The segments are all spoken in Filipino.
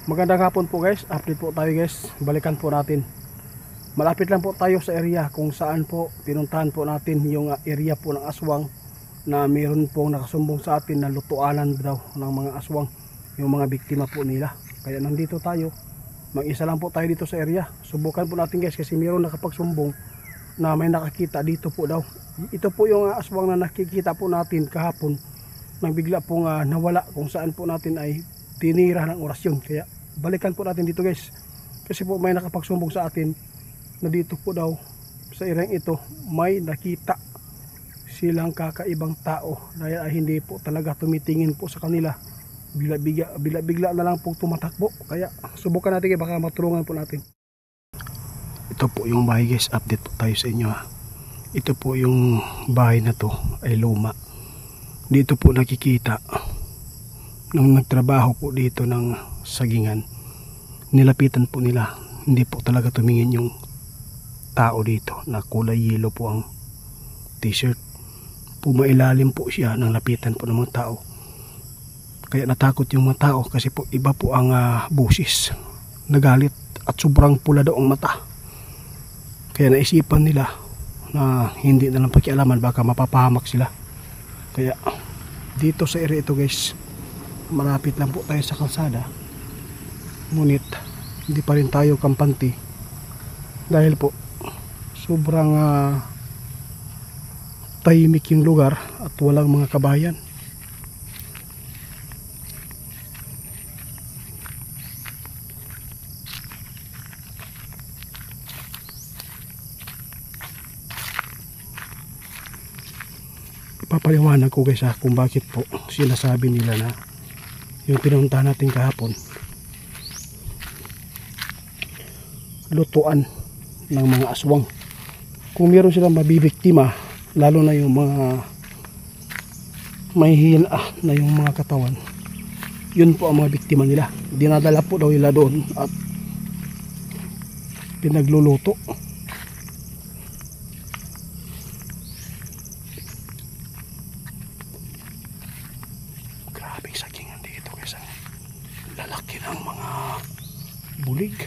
Magandang hapon po guys, update po tayo guys, balikan po natin. Malapit lang po tayo sa area kung saan po pinuntahan po natin yung area po ng aswang na mayroon pong nakasumbong sa atin na lutuanan daw ng mga aswang, yung mga biktima po nila. Kaya nandito tayo, mag-isa lang po tayo dito sa area. Subukan po natin guys kasi mayroon nakapagsumbong na may nakakita dito po daw. Ito po yung aswang na nakikita po natin kahapon nang bigla pong nawala kung saan po natin ay tinira ng orasyon. Kaya balikan po natin dito guys kasi po may nakapagsumbong sa atin na dito po daw sa ireng ito may nakita silang kakaibang tao na hindi po talaga tumitingin po sa kanila, bigla na lang po tumatakbo. Kaya subukan natin, baka matulungan po natin. Ito po yung bahay guys, update po tayo sa inyo ha. Ito po yung bahay na to ay luma. Dito po nakikita nung nagtrabaho po dito ng sagingan, nilapitan po nila, hindi po talaga tumingin yung tao dito na kulay yellow po ang t-shirt. Pumailalim po siya ng lapitan po ng mga tao. Kaya natakot yung mga tao kasi po iba po ang busis, nagalit at sobrang pula daw ang mata. Kaya naisipan nila na hindi na lang pakialaman, baka mapapahamak sila. Kaya dito sa area ito guys, malapit lang po tayo sa kalsada, ngunit hindi pa rin tayo kampante dahil po sobrang tahimik yung lugar at walang mga kabayan. Ipapaliwanag ko guys kung bakit po sinasabi nila na yung pinuntahan natin kahapon lutuan ng mga aswang. Kung meron silang mabibiktima, lalo na yung mga may hina na yung mga katawan, yun po ang mga biktima nila. Dinadala po daw nila doon at pinagluluto. Grabing sagingan dito guys, lalaki ng mga bulig.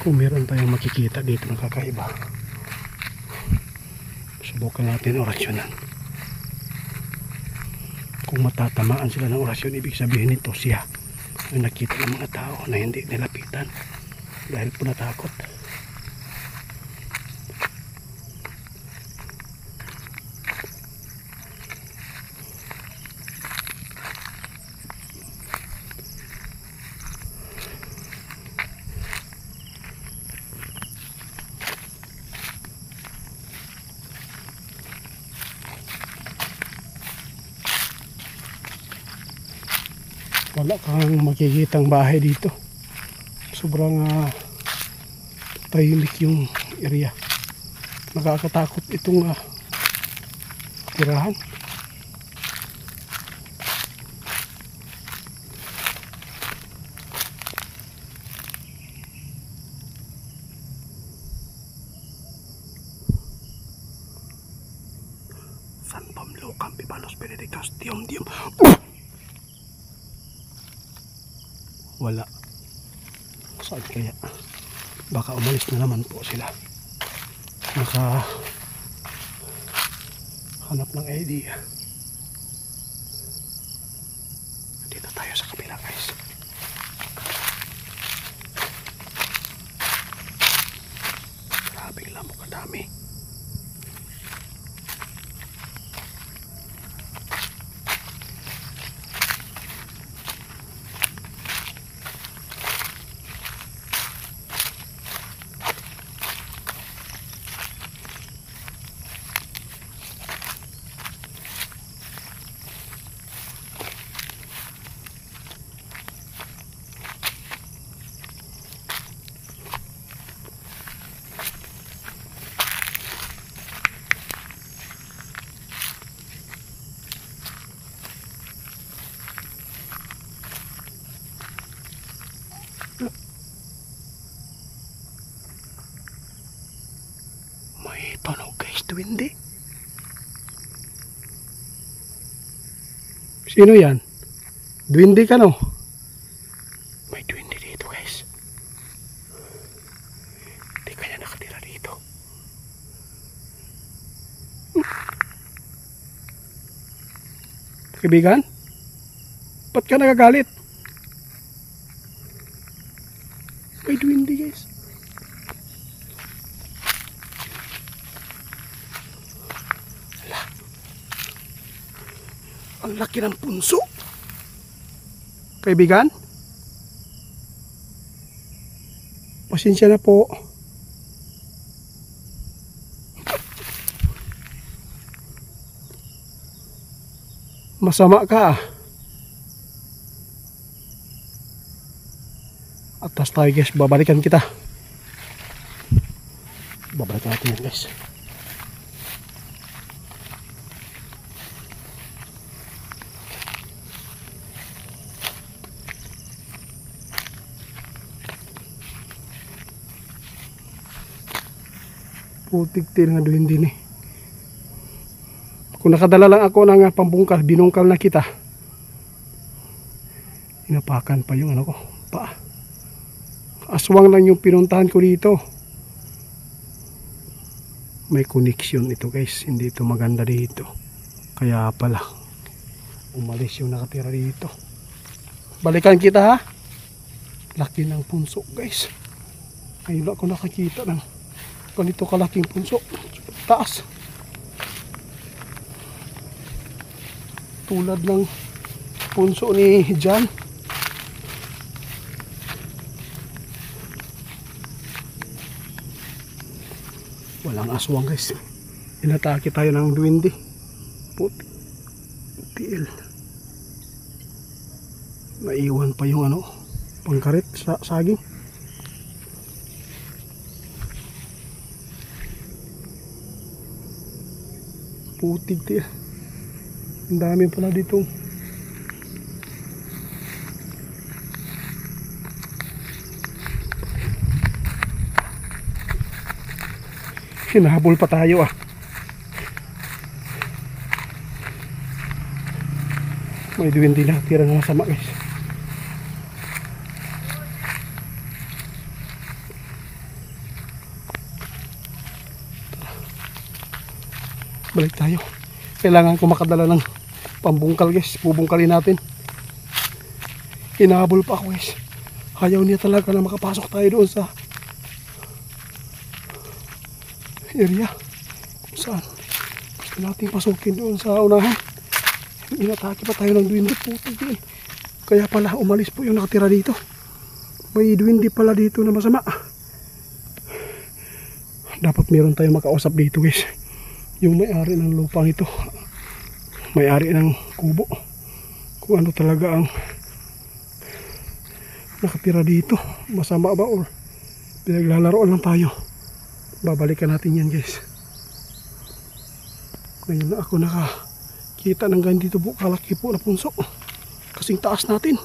Kung meron tayong makikita dito ng kakaiba, subukan natin orasyonan. Kung matatamaan sila ng orasyon, ibig sabihin nito siya ay nakita ng mga tao na hindi nilapitan dahil po natakot. Wala kang makikitang bahay dito, sobrang tahimik yung area. Nakakatakot itong tirahan. Phantom Locam Pipalos Benedictus Diom Diom. Wala. Saan kaya? Baka umalis na naman po sila. Naka hanap ng idea. Dito tayo sa kabila guys. Grabing lamok kadami. duwende. Sino yan? Duwende ka, no? May duwende dito, guys. Hindi kaya nakatira dito. Kaibigan? Ba't ka nagagalit? May duwende, guys. Hala. Ang laki ng punso. Kaibigan? Pasensya na po. Masama ka. Atas tayo guys, babalikan kita. Babalikan natin yan guys. Putik-til nga doon din eh. Kung nakadala lang ako ng pambungkal, binungkal na kita. Inapakan pa yung ano ko, paa. Aswang lang yung pinuntahan ko dito. May connection ito guys, hindi ito maganda dito. Kaya pala umalis yung nakatira dito. Balikan kita ha. Laki ng punso guys. Ngayon ako nakakita ng ganito kalaking punso. Taas. Tulad ng punso ni John. Walang aswang guys. Inatake tayo ng duwende. Puti-til. Naiwan pa yung ano, pangkarit sa saging. Puti-til. Ang dami pala dito. Hinahabol pa tayo ah. May duwende na tira na masama guys. Balik tayo. Kailangan ko makadala ng pambungkal guys. Bubungkalin natin. Hinahabol pa ako guys. Ayaw niya talaga na makapasok tayo doon sa area kung saan gusto natin pasukin doon sa unahan. Inatake pa tayo ng duwende. Puti. Kaya pala umalis po yung nakatira dito. May duwende pala dito na masama. Dapat meron tayong makausap dito guys. Yung may-ari ng lupang ito, may-ari ng kubo, kung ano talaga ang nakatira dito. Masama ba or pinaglalaroan lang tayo. Babalikan natin yan guys. Ngayon na ako nakakita ng ganito po kalaki po na punso. Kasing taas natin.